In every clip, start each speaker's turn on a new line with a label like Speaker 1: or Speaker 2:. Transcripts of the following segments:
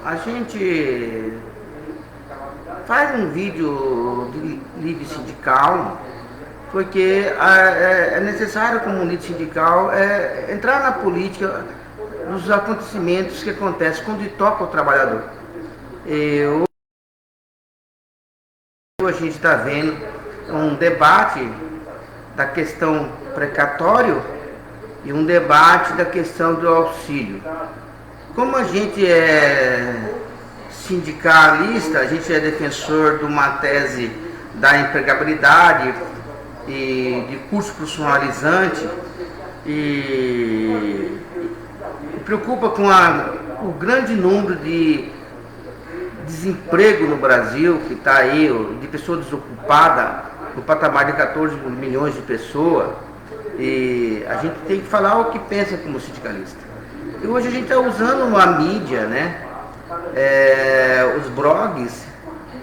Speaker 1: A gente faz um vídeo de livre sindical porque é necessário, como líder sindical, entrar na política dos acontecimentos que acontecem quando toca o trabalhador. Hoje a gente está vendo um debate da questão precatório e um debate da questão do auxílio. Como a gente é sindicalista, a gente é defensor de uma tese da empregabilidade e de curso profissionalizante e preocupa com o grande número de desemprego no Brasil, que está aí, de pessoas desocupadas, no patamar de 14 milhões de pessoas, e a gente tem que falar o que pensa como sindicalista. E hoje a gente está usando a mídia, né, os blogs,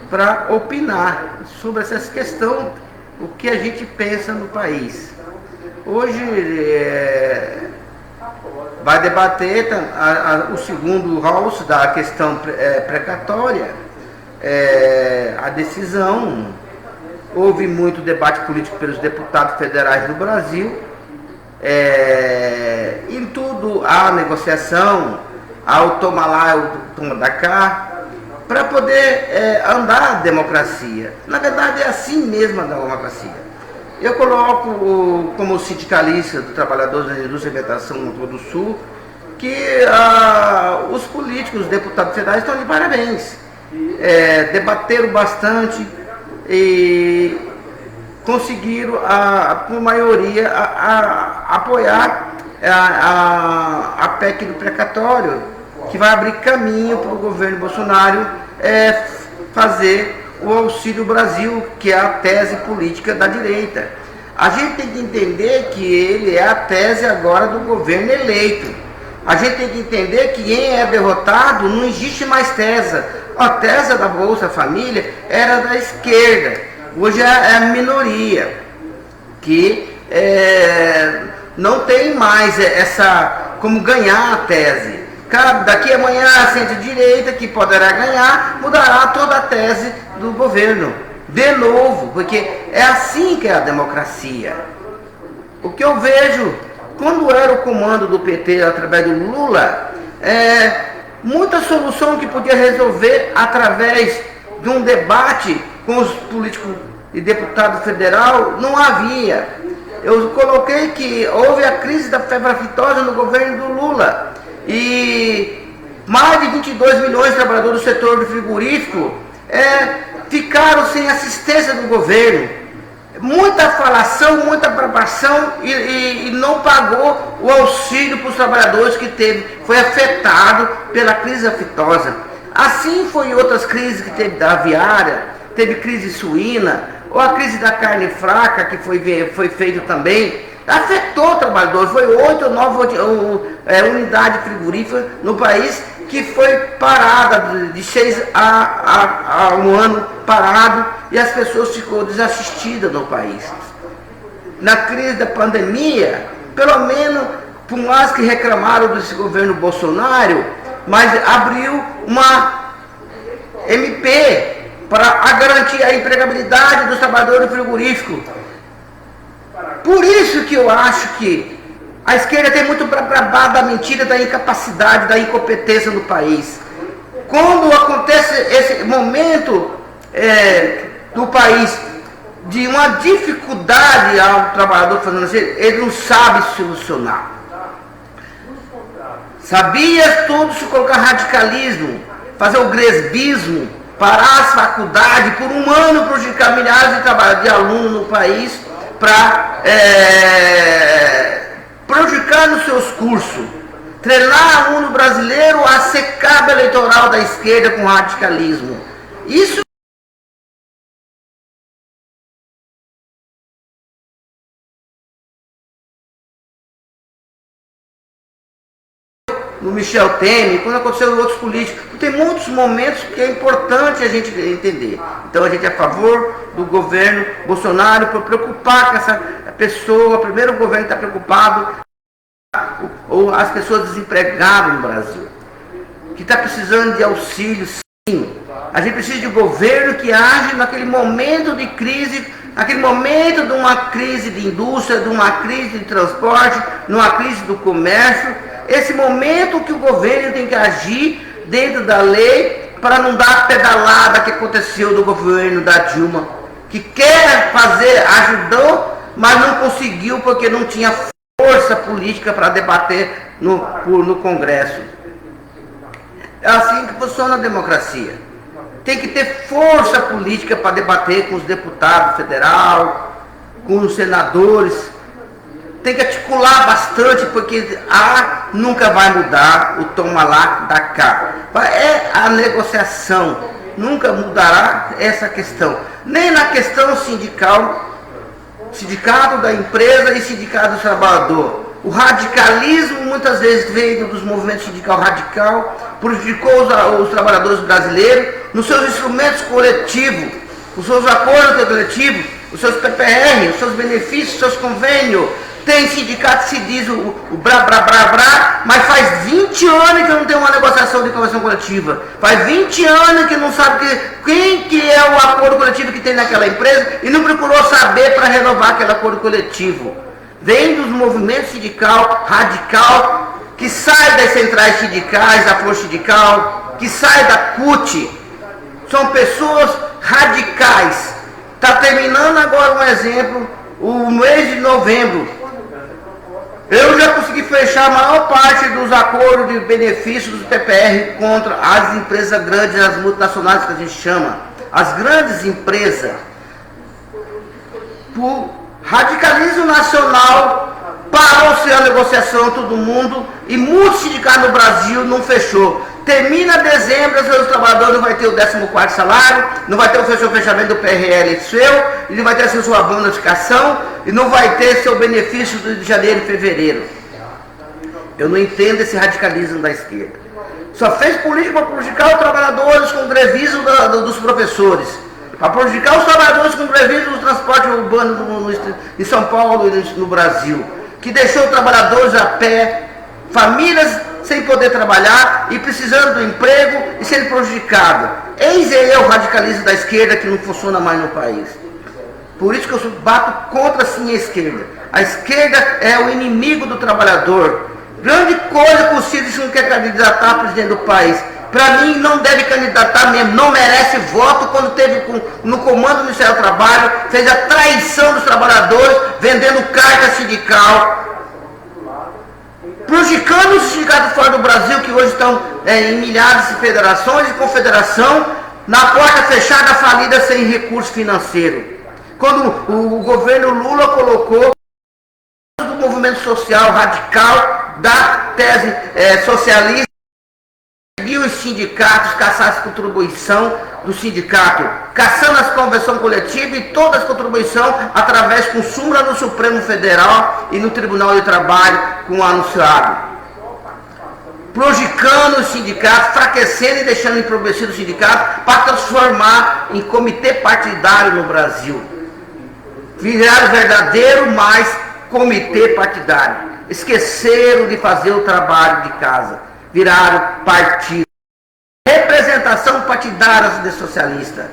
Speaker 1: para opinar sobre essa questão, o que a gente pensa no país. Hoje vai debater o segundo house da questão precatória, a decisão. Houve muito debate político pelos deputados federais do Brasil. Em tudo há negociação, há o toma lá, o toma da cá, para poder andar a democracia. Na verdade é assim mesmo a democracia. Eu coloco como sindicalista do trabalhadores da indústria de alimentação no Rio Grande do Sul que os políticos, os deputados federais estão de parabéns. Debateram bastante e conseguiram, por maioria, apoiar a PEC do precatório, que vai abrir caminho para o governo Bolsonaro fazer o Auxílio Brasil, que é a tese política da direita. A gente tem que entender que ele é a tese agora do governo eleito. A gente tem que entender que quem é derrotado não existe mais tese. A tese da Bolsa Família era da esquerda, hoje é a minoria, que não tem mais como ganhar a tese. Daqui amanhã a centro-direita, que poderá ganhar, mudará toda a tese do governo, de novo, porque é assim que é a democracia. O que eu vejo, quando era o comando do PT através do Lula, muita solução que podia resolver através de um debate com os políticos e deputados federal, não havia. Eu coloquei que houve a crise da febre aftosa no governo do Lula e mais de 22 milhões de trabalhadores do setor do frigorífico ficaram sem assistência do governo. Muita falação, muita aprovação e não pagou o auxílio para os trabalhadores que foi afetado pela crise aftosa. Assim foi outras crises que teve da aviária, teve crise suína, ou a crise da carne fraca que foi feito também, afetou trabalhadores. Foi 8 ou 9 unidades frigoríficas no país que foi parada, de 6 a 1 ano parado, e as pessoas ficou desassistidas no país. Na crise da pandemia, pelo menos, por mais que reclamaram desse governo Bolsonaro, mas abriu uma MP para garantir a empregabilidade dos trabalhadores do frigorífico. Por isso que eu acho que a esquerda tem muito para babar da mentira, da incapacidade, da incompetência no país. Quando acontece esse momento do país de uma dificuldade ao trabalhador fazendo assim, ele não sabe solucionar. Sabia tudo se colocar radicalismo, fazer o gresbismo, parar as faculdades por um ano, prejudicar milhares de alunos no país, para prejudicar nos seus cursos, treinar aluno brasileiro a ser cabo eleitoral da esquerda com radicalismo. Isso no Michel Temer, quando aconteceu em outros políticos. Tem muitos momentos que é importante a gente entender. Então a gente é a favor do governo Bolsonaro para preocupar com essa pessoa. Primeiro o governo está preocupado ou as pessoas desempregadas no Brasil. que está precisando de auxílio, sim. A gente precisa de um governo que age naquele momento de crise, naquele momento de uma crise de indústria, de uma crise de transporte, numa crise do comércio. Esse momento que o governo tem que agir dentro da lei para não dar a pedalada que aconteceu do governo da Dilma, que quer fazer, ajudou, mas não conseguiu porque não tinha força política para debater no Congresso. É assim que funciona a democracia. Tem que ter força política para debater com os deputados federais, com os senadores. Tem que articular bastante, porque nunca vai mudar o toma lá da cá. É a negociação, nunca mudará essa questão. Nem na questão sindical, sindicato da empresa e sindicato do trabalhador. O radicalismo muitas vezes veio dos movimentos sindical radical, prejudicou os trabalhadores brasileiros nos seus instrumentos coletivos, os seus acordos coletivos, os seus PPR, os seus benefícios, os seus convênios. Tem sindicato que se diz o brá, mas faz 20 anos que não tem uma negociação de convenção coletiva. Faz 20 anos que não sabe quem que é o acordo coletivo que tem naquela empresa e não procurou saber para renovar aquele acordo coletivo. Vem dos movimentos sindical radical, que sai das centrais sindicais, da força sindical, que sai da CUT. São pessoas radicais. Está terminando agora um exemplo, o mês de novembro. Eu já consegui fechar a maior parte dos acordos de benefícios dos PPR contra as empresas grandes, as multinacionais que a gente chama. As grandes empresas, por radicalismo nacional, parou-se a negociação, todo mundo, e muitos sindicatos no Brasil não fechou. Termina dezembro, os trabalhadores não vai ter o 14º salário, não vai ter o fechamento do PRL seu, e não vai ter a sua bonificação, e não vai ter seu benefício de janeiro e fevereiro. Eu não entendo esse radicalismo da esquerda. Só fez política para prejudicar os trabalhadores com grevismo dos professores, para prejudicar os trabalhadores com grevismo do transporte urbano em São Paulo e no Brasil, que deixou os trabalhadores a pé, famílias sem poder trabalhar e precisando do emprego e sendo prejudicado. Eis aí o radicalismo da esquerda que não funciona mais no país. Por isso que eu bato contra sim a esquerda. A esquerda é o inimigo do trabalhador. Grande coisa que o Cid não quer candidatar a presidente do país. Para mim não deve candidatar mesmo, não merece voto quando teve no comando do Ministério do Trabalho, fez a traição dos trabalhadores, vendendo carta sindical, prejudicando os sindicatos fora do Brasil, que hoje estão em milhares de federações e confederação, na porta fechada, falida, sem recurso financeiro. Quando o governo Lula colocou o movimento social radical da tese socialista, e os sindicatos caçaram a contribuição do sindicato, caçando as convenções coletivas e todas as contribuições através com súmula no Supremo Federal e no Tribunal de Trabalho com o anunciado. Prejudicando os sindicatos, enfraquecendo e deixando empobrecido os sindicatos para transformar em comitê partidário no Brasil. Viraram verdadeiro mais comitê partidário. Esqueceram de fazer o trabalho de casa. Viraram partido. Representação partidária de socialista.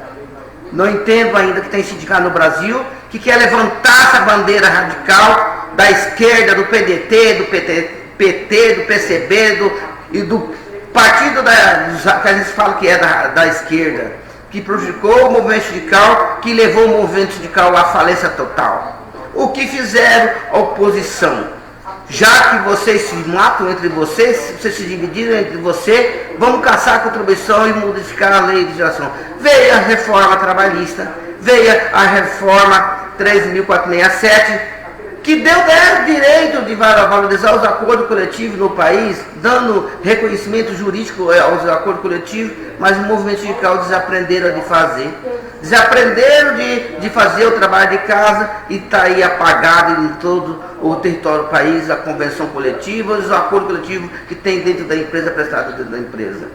Speaker 1: Não entendo ainda que tem sindicato no Brasil que quer levantar essa bandeira radical da esquerda, do PDT, do PT, do PCB e do partido que a gente fala que é da esquerda, que prejudicou o movimento sindical, que levou o movimento sindical à falência total. O que fizeram a oposição? Já que vocês se matam entre vocês se dividiram entre vocês, vamos caçar a contribuição e modificar a lei de geração. Veio a reforma trabalhista, veio a reforma 13.467, que deu direito de valorizar os acordos coletivos no país, dando reconhecimento jurídico aos acordos coletivos, mas o movimento sindical desaprenderam de fazer. Desaprenderam de fazer o trabalho de casa e está aí apagado em todo o território do país, a convenção coletiva, os acordos coletivos que tem dentro da empresa, prestado dentro da empresa.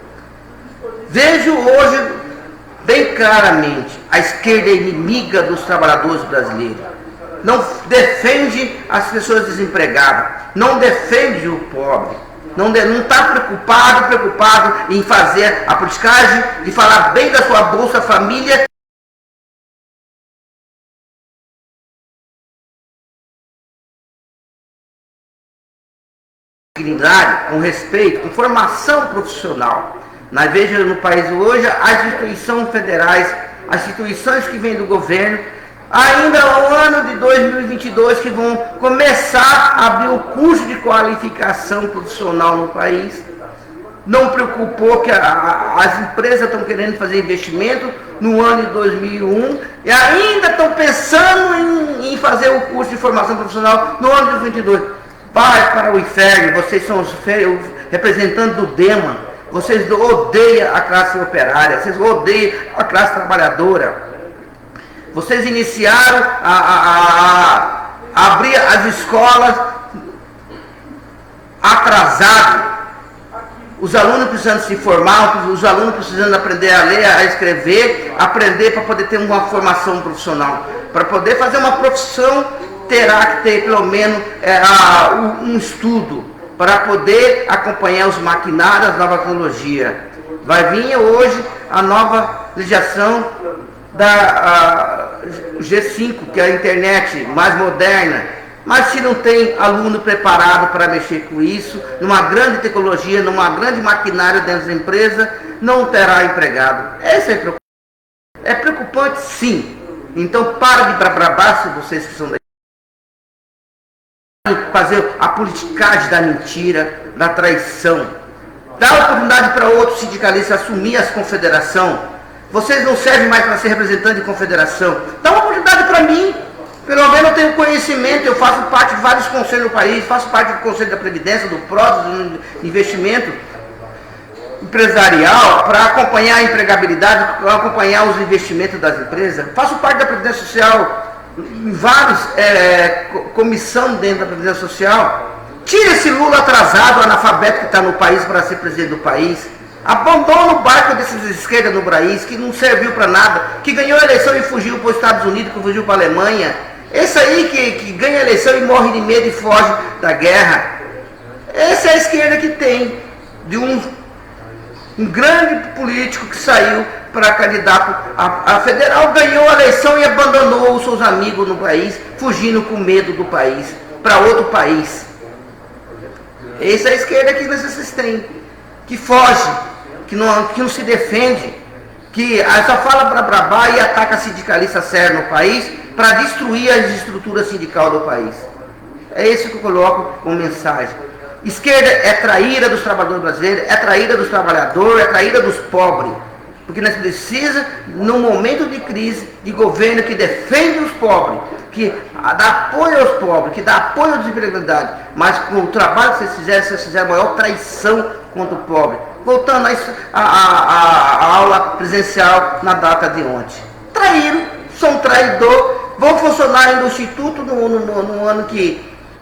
Speaker 1: Vejo hoje, bem claramente, a esquerda é inimiga dos trabalhadores brasileiros. Não defende as pessoas desempregadas, não defende o pobre. Não está preocupado em fazer a politicagem, de falar bem da sua Bolsa Família. Dignidade, com respeito, com formação profissional. Nós vejamos no país hoje as instituições federais, as instituições que vêm do governo, ainda no ano de 2022, que vão começar a abrir o curso de qualificação profissional no país. Não preocupou que as empresas estão querendo fazer investimento no ano de 2001 e ainda estão pensando em fazer o curso de formação profissional no ano de 2022. Vai para o inferno, vocês são os representantes do DEMA, vocês odeiam a classe operária, vocês odeiam a classe trabalhadora. Vocês iniciaram a abrir as escolas atrasado. Os alunos precisando se formar, os alunos precisando aprender a ler, a escrever, aprender para poder ter uma formação profissional. Para poder fazer uma profissão, terá que ter pelo menos um estudo para poder acompanhar os maquinários, a nova tecnologia. Vai vir hoje a nova legislação da G5, que é a internet mais moderna. Mas se não tem aluno preparado para mexer com isso, numa grande tecnologia, numa grande maquinário dentro da empresa, não terá empregado. Essa é preocupante. É preocupante, sim. Então, para de brabar, se vocês que são da fazer a politicagem da mentira, da traição. Dá oportunidade para outros sindicalistas assumir as confederação. Vocês não servem mais para ser representante de confederação. Dá uma oportunidade para mim. Pelo menos eu tenho conhecimento, eu faço parte de vários conselhos no país, faço parte do Conselho da Previdência, do PROS, do Investimento Empresarial, para acompanhar a empregabilidade, para acompanhar os investimentos das empresas. Faço parte da Previdência Social, em vários comissão dentro da Previdência Social. Tira esse Lula atrasado, analfabeto que está no país para ser presidente do país. Abandona o barco desses esquerdas no país, que não serviu para nada, que ganhou a eleição e fugiu para os Estados Unidos, que fugiu para a Alemanha. Esse aí que ganha a eleição e morre de medo e foge da guerra. Essa é a esquerda que tem, de um grande político que saiu para candidato a federal, ganhou a eleição e abandonou os seus amigos no país, fugindo com medo do país, para outro país. Essa é a esquerda que vocês têm, que foge, que não se defende, que só fala para brabar e ataca sindicalista sério no país para destruir a estrutura sindical do país. É isso que eu coloco como mensagem. Esquerda é traíra dos trabalhadores brasileiros, é traíra dos trabalhadores, é traíra dos pobres. Porque nós precisamos, num momento de crise, de governo que defende os pobres, que dá apoio aos pobres, que dá apoio à desempregabilidade. Mas com o trabalho que vocês fizeram a maior traição contra o pobre. Voltando à aula presencial na data de ontem. Traíram, são traidores, vão funcionar no Instituto no ano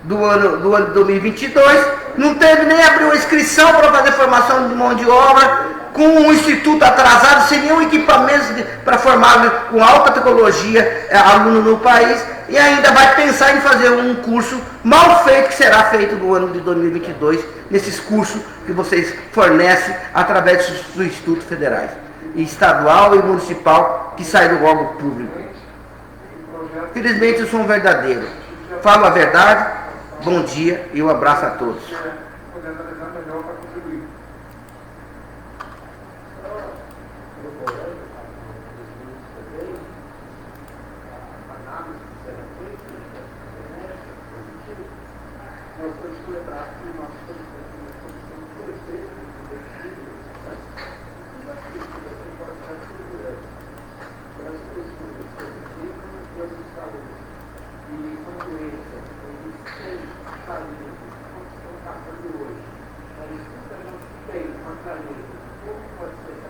Speaker 1: do ano de 2022, não teve nem abrir uma inscrição para fazer formação de mão de obra, com um instituto atrasado, sem nenhum equipamento para formar com alta tecnologia aluno no país, e ainda vai pensar em fazer um curso mal feito, que será feito no ano de 2022, nesses cursos que vocês fornecem através dos institutos federais, estadual e municipal, que saem do órgão público. Felizmente eu sou um verdadeiro, falo a verdade. Bom dia e um abraço a todos.
Speaker 2: Como pode ser essa